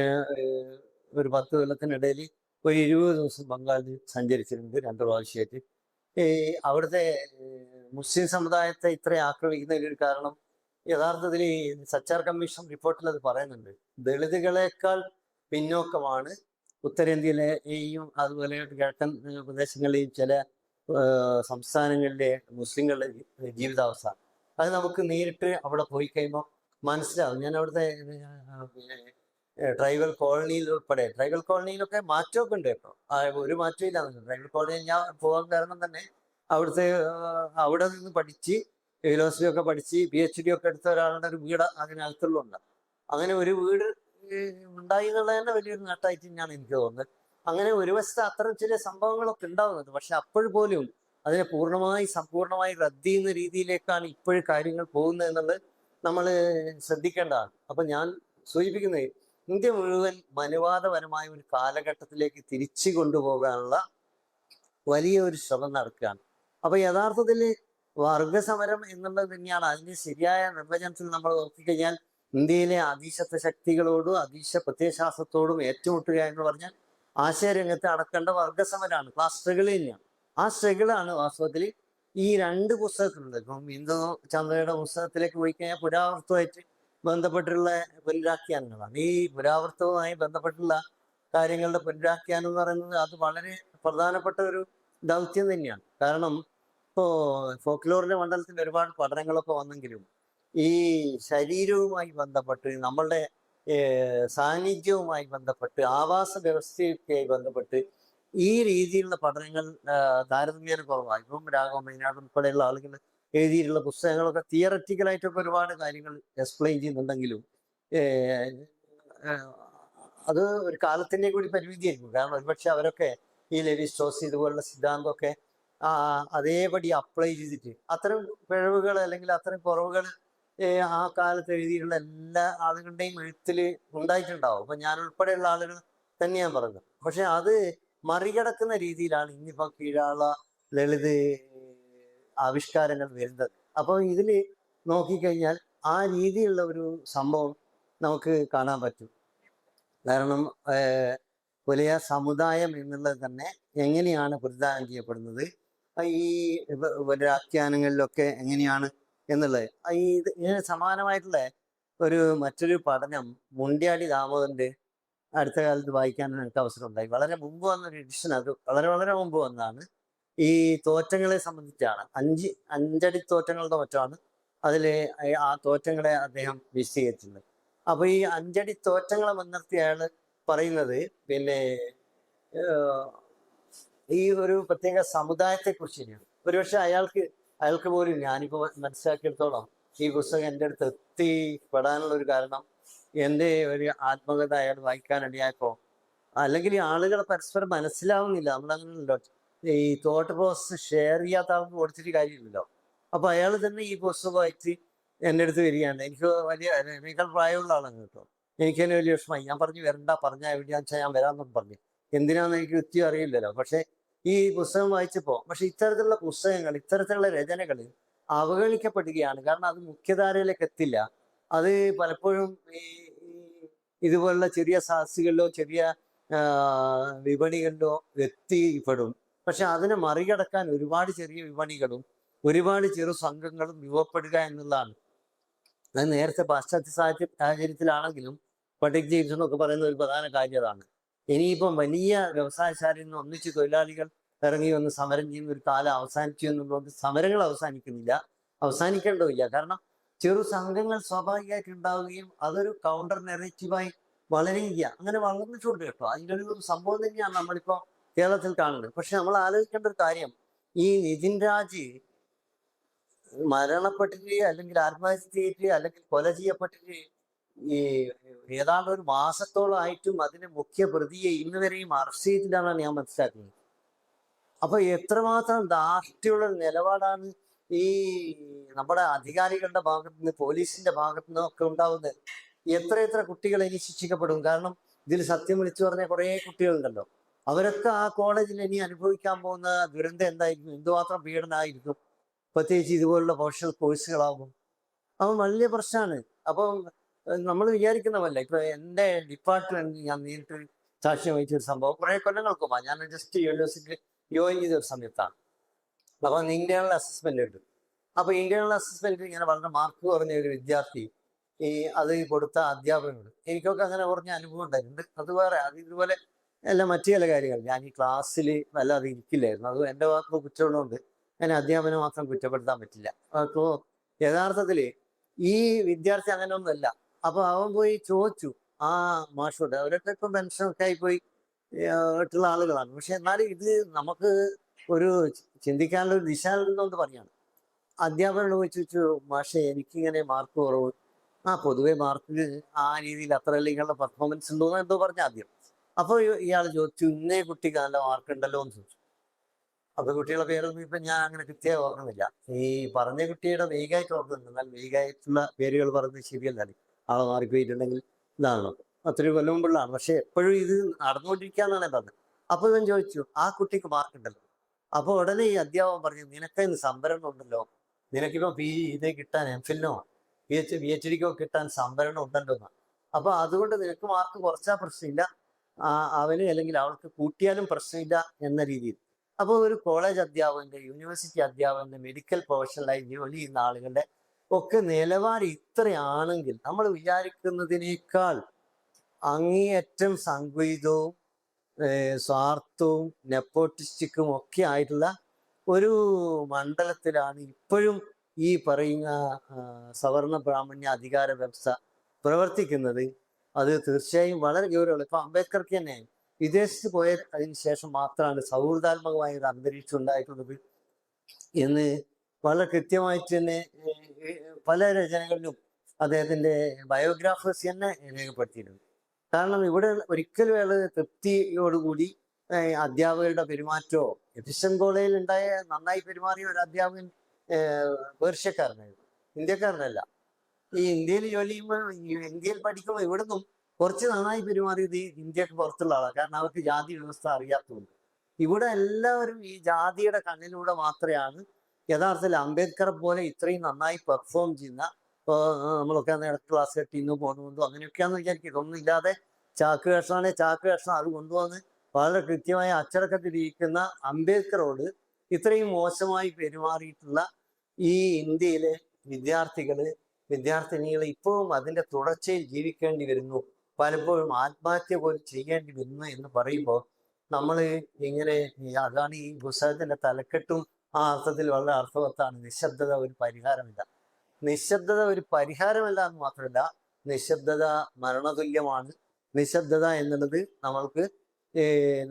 ഒരു 10 കൊല്ലത്തിനിടയിൽ ഒരു 20 ദിവസം ബംഗാളിൽ സഞ്ചരിച്ചിട്ടുണ്ട്, 2 പ്രാവശ്യമായിട്ട്. അവിടുത്തെ മുസ്ലിം സമുദായത്തെ ഇത്ര ആക്രമിക്കുന്നതിനൊരു കാരണം യഥാർത്ഥത്തിൽ ഈ സച്ചാർ കമ്മീഷൻ റിപ്പോർട്ടിൽ അത് പറയുന്നുണ്ട്. ദളിതുകളെക്കാൾ പിന്നോക്കമാണ് ഉത്തരേന്ത്യയിലെയും അതുപോലെ കിഴക്കൻ പ്രദേശങ്ങളിലെയും ചില സംസ്ഥാനങ്ങളിലെ മുസ്ലിങ്ങളുടെ ജീവിതാവസ്ഥ. അത് നമുക്ക് നേരിട്ട് അവിടെ പോയി കഴിയുമ്പോൾ മനസ്സിലാവും. ഞാൻ അവിടുത്തെ ട്രൈബൽ കോളനിയിൽ ഉൾപ്പെടെ, ട്രൈബൽ കോളനിയിലൊക്കെ മാറ്റമൊക്കെ ഉണ്ട് കേട്ടോ, ഒരു മാറ്റവും ഇല്ല. ട്രൈബൽ കോളനിയിൽ ഞാൻ പോകാൻ കാരണം തന്നെ അവിടുത്തെ അവിടെ നിന്ന് പഠിച്ച് ഫിലോസഫി ഒക്കെ പഠിച്ച് PhD ഒക്കെ എടുത്ത ഒരാളുടെ ഒരു വീട് അതിനകത്തുള്ളുണ്ട്. അങ്ങനെ ഒരു വീട് ഉണ്ടായി എന്നുള്ളത് തന്നെ വലിയൊരു നേട്ടമായിട്ട് തന്നെയാണ് എനിക്ക് തോന്നുന്നത്. അങ്ങനെ ഒരു വശത്ത് അത്തരം ചില സംഭവങ്ങളൊക്കെ ഉണ്ടാകുന്നുണ്ട്. പക്ഷെ അപ്പോൾ പോലും അതിനെ സമ്പൂർണമായി റദ്ദ് ചെയ്യുന്ന രീതിയിലേക്കാണ് ഇപ്പോഴും കാര്യങ്ങൾ പോകുന്നത് എന്നുള്ളത് നമ്മൾ ശ്രദ്ധിക്കേണ്ടതാണ്. അപ്പൊ ഞാൻ സൂചിപ്പിക്കുന്നത്, ഇന്ത്യ മുഴുവൻ മനുവാദപരമായ ഒരു കാലഘട്ടത്തിലേക്ക് തിരിച്ചു കൊണ്ടുപോകാനുള്ള വലിയ ഒരു ശ്രമം നടക്കുകയാണ്. അപ്പൊ യഥാർത്ഥത്തിൽ വർഗസമരം എന്നുള്ളത് തന്നെയാണ് അതിന്റെ ശരിയായ നിർവചനത്തിൽ നമ്മൾ നോക്കിക്കഴിഞ്ഞാൽ, ഇന്ത്യയിലെ അധീശത്വ ശക്തികളോടും അധീശ പ്രത്യയശാസ്ത്രത്തോടും ഏറ്റുമുട്ടുക എന്ന് പറഞ്ഞാൽ ആശയരംഗത്ത് അടക്കേണ്ട വർഗസമരമാണ്, ക്ലാസ് സ്ട്രഗിൾ തന്നെയാണ്. ആ സ്ട്രഗിളാണ് വാസ്തവത്തിൽ ഈ 2 പുസ്തകത്തിലുള്ളത്. ഇപ്പം ഇന്ദു ചന്ദ്രയുടെ പുസ്തകത്തിലേക്ക് പോയി കഴിഞ്ഞാൽ പുരാവൃത്തമായിട്ട് ബന്ധപ്പെട്ടുള്ള പുനരാഖ്യാനങ്ങളാണ്. ഈ പുരാവൃത്തവുമായി ബന്ധപ്പെട്ടുള്ള കാര്യങ്ങളുടെ പുനരാഖ്യാനം എന്ന് പറയുന്നത് അത് വളരെ പ്രധാനപ്പെട്ട ഒരു ദൗത്യം തന്നെയാണ്. കാരണം ഇപ്പോൾ ഫോക്ലോറിന്റെ മണ്ഡലത്തിൽ ഒരുപാട് പഠനങ്ങളൊക്കെ വന്നെങ്കിലും ഈ ശരീരവുമായി ബന്ധപ്പെട്ട്, നമ്മളുടെ സാന്നിധ്യവുമായി ബന്ധപ്പെട്ട്, ആവാസ വ്യവസ്ഥയൊക്കെയായി ബന്ധപ്പെട്ട് ഈ രീതിയിലുള്ള പഠനങ്ങൾ താരതമ്യേന കുറവാണ്. ഇപ്പം രാഘവ മൈനാട് ഉൾപ്പെടെയുള്ള ആളുകൾ എഴുതിയിട്ടുള്ള പുസ്തകങ്ങളൊക്കെ തിയററ്റിക്കലായിട്ടൊക്കെ ഒരുപാട് കാര്യങ്ങൾ എക്സ്പ്ലെയിൻ ചെയ്യുന്നുണ്ടെങ്കിലും അത് ഒരു കാലത്തിൻ്റെ കൂടി പരിമിതിയായിരിക്കും. കാരണം ഒരുപക്ഷെ അവരൊക്കെ ഈ ലെവി സ്ട്രോസ് ഇതുപോലുള്ള സിദ്ധാന്തമൊക്കെ അതേപടി അപ്ലൈ ചെയ്തിട്ട് അത്തരം പിഴവുകൾ അല്ലെങ്കിൽ അത്തരം കുറവുകൾ ആ കാലത്ത് എഴുതിയിട്ടുള്ള എല്ലാ ആളുകളുടെയും എഴുത്തിൽ ഉണ്ടായിട്ടുണ്ടാവും. അപ്പൊ ഞാൻ ഉൾപ്പെടെയുള്ള ആളുകൾ തന്നെയാണ് പറഞ്ഞത്. പക്ഷെ അത് മറികടക്കുന്ന രീതിയിലാണ് ഇന്നിപ്പോ കീഴാള ലളിത് ആവിഷ്കാരങ്ങൾ വരുന്നത്. അപ്പോൾ ഇതിൽ നോക്കിക്കഴിഞ്ഞാൽ ആ രീതിയിലുള്ള ഒരു സംഭവം നമുക്ക് കാണാൻ പറ്റും. കാരണം വലിയ സമുദായം എന്നുള്ളത് തന്നെ എങ്ങനെയാണ് പ്രതിദാനം ചെയ്യപ്പെടുന്നത്, ഈ വ്യാഖ്യാനങ്ങളിലൊക്കെ എങ്ങനെയാണ് എന്നുള്ളത്. ഇതിന് സമാനമായിട്ടുള്ള മറ്റൊരു പഠനം മുണ്ടിയാടി ദാമോദരന്റെ അടുത്ത കാലത്ത് വായിക്കാൻ എനിക്ക് അവസരം ഉണ്ടായി. വളരെ മുമ്പ് വന്നൊരു എഡിഷൻ, അത് വളരെ വളരെ മുമ്പ് വന്നതാണ്. ഈ തോറ്റങ്ങളെ സംബന്ധിച്ചാണ്. അഞ്ചടി തോറ്റങ്ങളുടെ മറ്റാണ് അതിൽ ആ തോറ്റങ്ങളെ അദ്ദേഹം വിശദീകരിച്ചിട്ടുണ്ട്. അപ്പൊ ഈ 5 അടി തോറ്റങ്ങളെ മുൻനിർത്തി അയാൾ പറയുന്നത്, പിന്നെ ഈ ഒരു പ്രത്യേക സമുദായത്തെ കുറിച്ച് തന്നെയാണ്. ഒരുപക്ഷെ അയാൾക്ക് പോലും ഞാനിപ്പോ മനസ്സിലാക്കിയെടുത്തോളം ഈ പുസ്തകം എൻ്റെ അടുത്ത് എത്തിപ്പെടാനുള്ള ഒരു കാരണം എൻ്റെ ഒരു ആത്മകഥ അയാൾ വായിക്കാനിടയായപ്പോ, അല്ലെങ്കിൽ ഈ ആളുകളെ പരസ്പരം മനസ്സിലാവുന്നില്ല. നമ്മളങ്ങനെയല്ലോ, ഈ തോട്ട് പ്രോസസ് ഷെയർ ചെയ്യാത്ത ആൾക്ക് കൊടുത്തിട്ട് കാര്യമില്ലല്ലോ. അപ്പൊ അയാൾ തന്നെ ഈ പുസ്തകം വായിച്ച് എൻ്റെ അടുത്ത് വരികയാണ്. എനിക്ക് വലിയ എന്നേക്കാൾ പ്രായമുള്ള ആളാണ് കേട്ടോ. എനിക്ക് തന്നെ വലിയ വിഷമമായി. ഞാൻ പറഞ്ഞു വരണ്ട, പറഞ്ഞാൽ എവിടെയാണെന്ന് വെച്ചാൽ ഞാൻ വരാമെന്നൊക്കെ പറഞ്ഞു. എന്തിനാന്ന് എനിക്ക് കൃത്യം അറിയില്ലല്ലോ. പക്ഷെ ഈ പുസ്തകം വായിച്ചപ്പോ, പക്ഷെ ഇത്തരത്തിലുള്ള പുസ്തകങ്ങൾ, ഇത്തരത്തിലുള്ള രചനകൾ അവഗണിക്കപ്പെടുകയാണ്. കാരണം അത് മുഖ്യധാരയിലേക്ക് എത്തില്ല. അത് പലപ്പോഴും ഈ ഇതുപോലുള്ള ചെറിയ സാഹസികളിലോ ചെറിയ വിപണികളിലോ എത്തിപ്പെടും. പക്ഷെ അതിനെ മറികടക്കാൻ ഒരുപാട് ചെറിയ വിപണികളും ഒരുപാട് ചെറു സംഘങ്ങളും രൂപപ്പെടുക എന്നുള്ളതാണ്. അത് നേരത്തെ പാശ്ചാത്യ സാഹചര്യത്തിലാണെങ്കിലും പട്ടിക് ജെയിംസ് എന്നൊക്കെ പറയുന്ന ഒരു പ്രധാന കാര്യം അതാണ്. ഇനിയിപ്പം വലിയ വ്യവസായശാലയിൽ നിന്ന് ഒന്നിച്ച് തൊഴിലാളികൾ ഇറങ്ങി വന്ന് സമരം ചെയ്യുന്ന ഒരു കാലം അവസാനിച്ചു എന്നുള്ളത് സമരങ്ങൾ അവസാനിക്കുന്നില്ല, അവസാനിക്കേണ്ടതില്ല. കാരണം ചെറു സംഘങ്ങൾ സ്വാഭാവികമായിട്ട് ഉണ്ടാവുകയും അതൊരു കൗണ്ടർ നെറേറ്റീവായി വളരുക, അങ്ങനെ വളർന്നിട്ടുണ്ട് കേട്ടോ. അതിൻ്റെ ഒരു സംഭവം തന്നെയാണ് നമ്മളിപ്പോ കേരളത്തിൽ കാണുന്നത്. പക്ഷെ നമ്മൾ ആലോചിക്കേണ്ട ഒരു കാര്യം, ഈ നിതിൻ രാജ് മരണപ്പെട്ടിട്ട് അല്ലെങ്കിൽ ആത്മഹത്യ ചെയ്തിട്ട് അല്ലെങ്കിൽ കൊല ചെയ്യപ്പെട്ടിട്ട് ഈ ഏതാണ്ട് ഒരു മാസത്തോളം ആയിട്ടും അതിന്റെ മുഖ്യ പ്രതിയെ ഇന്ന് വരെയും അറസ്റ്റ് ചെയ്തിട്ടില്ലെന്നാണ് ഞാൻ മനസ്സിലാക്കുന്നത്. അപ്പൊ എത്രമാത്രം ധാർഷ്ട്യമുള്ള ഒരു നിലപാടാണ് ഈ നമ്മുടെ അധികാരികളുടെ ഭാഗത്തു നിന്ന്, പോലീസിന്റെ ഭാഗത്തു നിന്നൊക്കെ ഉണ്ടാവുന്നത്. എത്ര കുട്ടികൾ ഇനി ശിക്ഷിക്കപ്പെടും? കാരണം ഇതിൽ സത്യം വിളിച്ചു പറഞ്ഞ കുറെ കുട്ടികളുണ്ടല്ലോ. അവരൊക്കെ ആ കോളേജിൽ ഇനി അനുഭവിക്കാൻ പോകുന്ന ദുരന്തം എന്തായിരിക്കും, എന്തുമാത്രം പീഡനമായിരിക്കും, പ്രത്യേകിച്ച് ഇതുപോലുള്ള പ്രൊഫഷണൽ കോഴ്സുകളാകും. അവൻ വലിയ പ്രശ്നമാണ്. അപ്പം നമ്മൾ വിചാരിക്കുന്നതല്ല. ഇപ്പൊ എൻ്റെ ഡിപ്പാർട്ട്മെന്റ് ഞാൻ നേരിട്ട് സാക്ഷ്യം വഹിച്ച ഒരു സംഭവം കുറെ കൊല്ലങ്ങൾക്ക് മുമ്പ്, ഞാൻ ജസ്റ്റ് യൂണിവേഴ്സിറ്റി ജോയിൻ ചെയ്ത ഒരു സമയത്താണ്. അപ്പൊ ഇന്റേണൽ അസസ്മെന്റ് ഉണ്ട്. അപ്പൊ ഇന്റേണൽ അസസ്മെന്റ് ഇങ്ങനെ വളരെ മാർക്ക് കുറഞ്ഞ ഒരു വിദ്യാർത്ഥി ഈ അത് കൊടുത്ത അധ്യാപകനോട്, എനിക്കൊക്കെ അങ്ങനെ കുറഞ്ഞ അനുഭവം ഉണ്ടായിട്ടുണ്ട്. അത് വേറെ, അത് ഇതുപോലെ എല്ലാം മറ്റു ചില കാര്യങ്ങൾ. ഞാൻ ഈ ക്ലാസ്സിൽ വല്ലാതെ ഇരിക്കില്ലായിരുന്നു. അത് എൻ്റെ ഭാഗത്ത് കുറ്റമുള്ളതുകൊണ്ട് അതിനെ അധ്യാപനം മാത്രം കുറ്റപ്പെടുത്താൻ പറ്റില്ല. അപ്പോൾ യഥാർത്ഥത്തില് ഈ വിദ്യാർത്ഥി അങ്ങനെ ഒന്നുമല്ല. അപ്പൊ അവൻ പോയി ചോദിച്ചു ആ മാഷോട്. അവരൊക്കെ ഇപ്പം പെൻഷനൊക്കെ ആയി പോയി ട്ടുള്ള ആളുകളാണ്. പക്ഷെ എന്നാലും ഇത് നമുക്ക് ഒരു ചിന്തിക്കാനുള്ള ഒരു ദിശ നൽകുന്നതുകൊണ്ട് പറയാണ്. അധ്യാപകനോട് പോയി ചോദിച്ചു, മാഷെ എനിക്കിങ്ങനെ മാർക്ക് കുറവ്. പൊതുവെ മാർക്ക് ആ രീതിയിൽ അത്ര നിങ്ങളുടെ പെർഫോമൻസ് ഉണ്ടോന്ന് എന്തോ പറഞ്ഞ ആദ്യം. അപ്പൊ ഇയാൾ ചോദിച്ചു, ഇന്നേ കുട്ടിക്ക് നല്ല മാർക്ക് ഉണ്ടല്ലോ എന്ന് ചോദിച്ചു. അപ്പൊ കുട്ടികളുടെ പേരൊന്നും ഇപ്പൊ ഞാൻ അങ്ങനെ കൃത്യമായി ഓർക്കുന്നില്ല. ഈ പറഞ്ഞ കുട്ടിയുടെ വേഗമായിട്ട് ഓർക്കുന്നുണ്ട്. എന്നാൽ വേഗമായിട്ടുള്ള പേരുകൾ പറഞ്ഞത് ശരിയല്ല. ആളെ മാറിപ്പോയിട്ടുണ്ടെങ്കിൽ ഇതാണോ, അത്രയും കൊല്ലം മുമ്പുള്ളതാണ്. പക്ഷെ എപ്പോഴും ഇത് നടന്നുകൊണ്ടിരിക്കാന്നാണ് പറഞ്ഞത്. അപ്പൊ ഇവൻ ചോദിച്ചു, ആ കുട്ടിക്ക് മാർക്ക് ഉണ്ടല്ലോ. അപ്പൊ ഉടനെ ഈ അധ്യാപകൻ പറഞ്ഞു, നിനക്കതിന് സംവരണം ഉണ്ടല്ലോ, നിനക്കിപ്പോ ഇത് കിട്ടാൻ എംഫിലിനോ PhD കിട്ടാൻ സംവരണം ഉണ്ടല്ലോ എന്നാ. അപ്പൊ അതുകൊണ്ട് നിനക്ക് മാർക്ക് കുറച്ചാൽ പ്രശ്നമില്ല, അവന് അല്ലെങ്കിൽ അവൾക്ക് കൂട്ടിയാലും പ്രശ്നമില്ല എന്ന രീതിയിൽ. അപ്പോൾ ഒരു കോളേജ് അധ്യാപകന്റെ, യൂണിവേഴ്സിറ്റി അധ്യാപകന്റെ, മെഡിക്കൽ പ്രൊഫഷണലായി ജോലി ചെയ്യുന്ന ആളുകളുടെ ഒക്കെ നിലവാരം ഇത്രയാണെങ്കിൽ നമ്മൾ വിചാരിക്കുന്നതിനേക്കാൾ അങ്ങേയറ്റം സംഗീതവും സ്വാർത്ഥവും നെപ്പോട്ടിസ്റ്റിക്കും ഒക്കെ ആയിട്ടുള്ള ഒരു മണ്ഡലത്തിലാണ് ഇപ്പോഴും ഈ പറയുന്ന സവർണ ബ്രാഹ്മണ്യ അധികാര വ്യവസ്ഥ പ്രവർത്തിക്കുന്നത്. അത് തീർച്ചയായും വളരെ ഗൗരവമുള്ള. ഇപ്പൊ അംബേദ്കർക്ക് തന്നെ വിദേശത്ത് പോയ അതിന് ശേഷം മാത്രമാണ് സൗഹൃദാത്മകമായ ഒരു അന്തരീക്ഷം ഉണ്ടായിട്ടുള്ളത് എന്ന് വളരെ കൃത്യമായിട്ട് തന്നെ പല രചനകളിലും അദ്ദേഹത്തിന്റെ ബയോഗ്രാഫേഴ്സ് തന്നെ രേഖപ്പെടുത്തിയിട്ടുണ്ട്. കാരണം ഇവിടെ ഒരിക്കലും അയാൾ തൃപ്തിയോടുകൂടി അധ്യാപകരുടെ പെരുമാറ്റമോ, എഫിഷ്യൻ കോളേജിൽ ഉണ്ടായ നന്നായി പെരുമാറിയ ഒരു അധ്യാപകൻ പേർഷ്യക്കാരനായിരുന്നു, ഇന്ത്യക്കാരനല്ല. ഈ ഇന്ത്യയിൽ ജോലി ചെയ്യുമ്പോൾ, ഇന്ത്യയിൽ പഠിക്കുമ്പോൾ ഇവിടുന്നും കുറച്ച് നന്നായി പെരുമാറിയത് ഇന്ത്യക്ക് പുറത്തുള്ള ആളാണ്. കാരണം അവർക്ക് ജാതി വ്യവസ്ഥ അറിയാത്തതുകൊണ്ട്. ഇവിടെ എല്ലാവരും ഈ ജാതിയുടെ കണ്ണിലൂടെ മാത്രമാണ് യഥാർത്ഥത്തിൽ അംബേദ്കറെ പോലെ ഇത്രയും നന്നായി പെർഫോം ചെയ്യുന്ന, നമ്മളൊക്കെ ഇടത്ത് ക്ലാസ് കെട്ടിന്ന് പോകുന്നുണ്ടോ അങ്ങനെയൊക്കെയാന്ന് വിചാരിക്കും. ഇതൊന്നും ഇല്ലാതെ ചാക്ക് കഷ്ണം അത് കൊണ്ടുവന്ന് വളരെ കൃത്യമായ അച്ചടക്കത്തിലിരിക്കുന്ന അംബേദ്കറോട് ഇത്രയും മോശമായി പെരുമാറിയിട്ടുള്ള ഈ ഇന്ത്യയിലെ വിദ്യാർത്ഥിനികൾ ഇപ്പോഴും അതിന്റെ തുടർച്ചയിൽ ജീവിക്കേണ്ടി വരുന്നു. പലപ്പോഴും ആത്മഹത്യ പോലും ചെയ്യേണ്ടി വരുന്നു എന്ന് പറയുമ്പോൾ നമ്മൾ ഇങ്ങനെ, അതാണ് ഈ പുസ്തകത്തിന്റെ തലക്കെട്ടും ആ അർത്ഥത്തിൽ വളരെ അർത്ഥവത്താണ്. നിശബ്ദത ഒരു പരിഹാരമില്ല. നിശബ്ദത ഒരു പരിഹാരമല്ല എന്ന് മാത്രമല്ല, നിശബ്ദത മരണതുല്യമാണ്. നിശബ്ദത എന്നുള്ളത് നമ്മൾക്ക്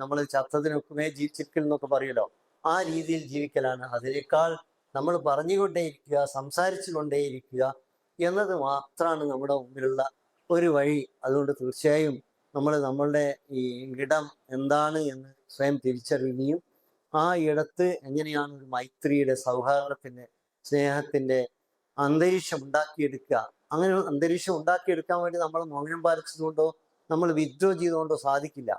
നമ്മൾ ചത്തതിനൊക്കുമേ ജീവിച്ചിരിക്കൽ എന്നൊക്കെ പറയുമല്ലോ, ആ രീതിയിൽ ജീവിക്കലാണ്. അതിനേക്കാൾ നമ്മൾ പറഞ്ഞുകൊണ്ടേയിരിക്കുക, സംസാരിച്ചു കൊണ്ടേയിരിക്കുക എന്നത് മാത്രമാണ് നമ്മുടെ മുമ്പിലുള്ള ഒരു വഴി. അതുകൊണ്ട് തീർച്ചയായും നമ്മൾ നമ്മളുടെ ഈ ഇടം എന്താണ് എന്ന് സ്വയം തിരിച്ചറിയുകയും ആ ഇടത്ത് എങ്ങനെയാണ് ഒരു മൈത്രിയുടെ, സൗഹാർദ്ദത്തിൻ്റെ, സ്നേഹത്തിൻ്റെ അന്തരീക്ഷം ഉണ്ടാക്കിയെടുക്കുക. അങ്ങനെ ഒരു അന്തരീക്ഷം ഉണ്ടാക്കിയെടുക്കാൻ വേണ്ടി നമ്മൾ മൗനം പാലിച്ചതുകൊണ്ടോ നമ്മൾ വിത്ഡ്രോ ചെയ്തുകൊണ്ടോ സാധിക്കില്ല,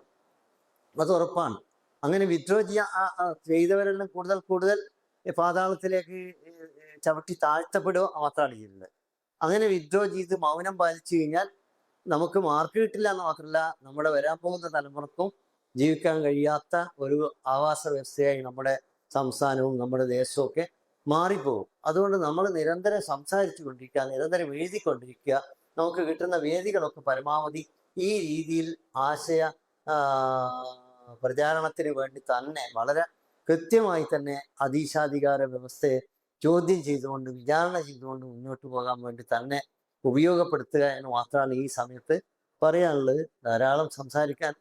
അത് ഉറപ്പാണ്. അങ്ങനെ വിത്ഡ്രോ ചെയ്തവരെല്ലാം കൂടുതൽ കൂടുതൽ പാതാളത്തിലേക്ക് ചവിട്ടി താഴ്ത്തപ്പെടുക മാത്രമാണ് ചെയ്യുന്നത്. അങ്ങനെ വിത്ഡ്രോ ചെയ്ത് മൗനം പാലിച്ചു കഴിഞ്ഞാൽ നമുക്ക് മാർക്ക് കിട്ടില്ല എന്ന് മാത്രമല്ല, നമ്മുടെ വരാൻ പോകുന്ന തലമുറക്കും ജീവിക്കാൻ കഴിയാത്ത ഒരു ആവാസ വ്യവസ്ഥയായി നമ്മുടെ സംസ്ഥാനവും നമ്മുടെ ദേശവും ഒക്കെ മാറിപ്പോകും. അതുകൊണ്ട് നമ്മൾ നിരന്തരം സംസാരിച്ചു കൊണ്ടിരിക്കുക, നിരന്തരം എഴുതിക്കൊണ്ടിരിക്കുക. നമുക്ക് കിട്ടുന്ന വേദികളൊക്കെ പരമാവധി ഈ രീതിയിൽ ആശയ പ്രചാരണത്തിന് വേണ്ടി തന്നെ വളരെ കൃത്യമായി തന്നെ അതീശാധികാര വ്യവസ്ഥയെ ചോദ്യം ചെയ്തുകൊണ്ട്, വിചാരണ ചെയ്തുകൊണ്ട് മുന്നോട്ട് പോകാൻ വേണ്ടി തന്നെ ഉപയോഗപ്പെടുത്തുക എന്ന് മാത്രമാണ് ഈ സമയത്ത് പറയാനുള്ളത്. ധാരാളം സംസാരിക്കാൻ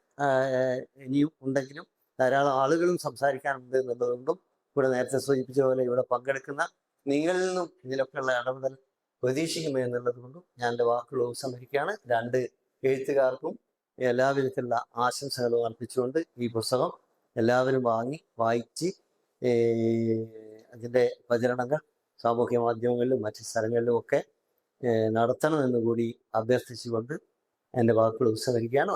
ഇനിയും ഉണ്ടെങ്കിലും ധാരാളം ആളുകളും സംസാരിക്കാനുണ്ട് എന്നുള്ളതുകൊണ്ടും, ഇവിടെ നേരത്തെ സൂചിപ്പിച്ച പോലെ ഇവിടെ പങ്കെടുക്കുന്ന നിങ്ങളിൽ നിന്നും ഇതിലൊക്കെയുള്ള ഇടപെടൽ പ്രതീക്ഷിക്കുമോ എന്നുള്ളത് കൊണ്ടും ഞാൻ എൻ്റെ വാക്കുകൾ ഉപസംഹരിക്കുകയാണ്. രണ്ട് എഴുത്തുകാർക്കും എല്ലാവിധത്തിലുള്ള ആശംസകളും അർപ്പിച്ചുകൊണ്ട് ഈ പുസ്തകം എല്ലാവരും വാങ്ങി വായിച്ച് അതിൻ്റെ പ്രചരണങ്ങൾ സാമൂഹ്യ മാധ്യമങ്ങളിലും മറ്റ് സ്ഥലങ്ങളിലും ഒക്കെ നടത്തണമെന്ന് കൂടി അഭ്യർത്ഥിച്ചുകൊണ്ട് എൻ്റെ വാക്കുകൾ ഉപസംഹരിക്കുകയാണ്.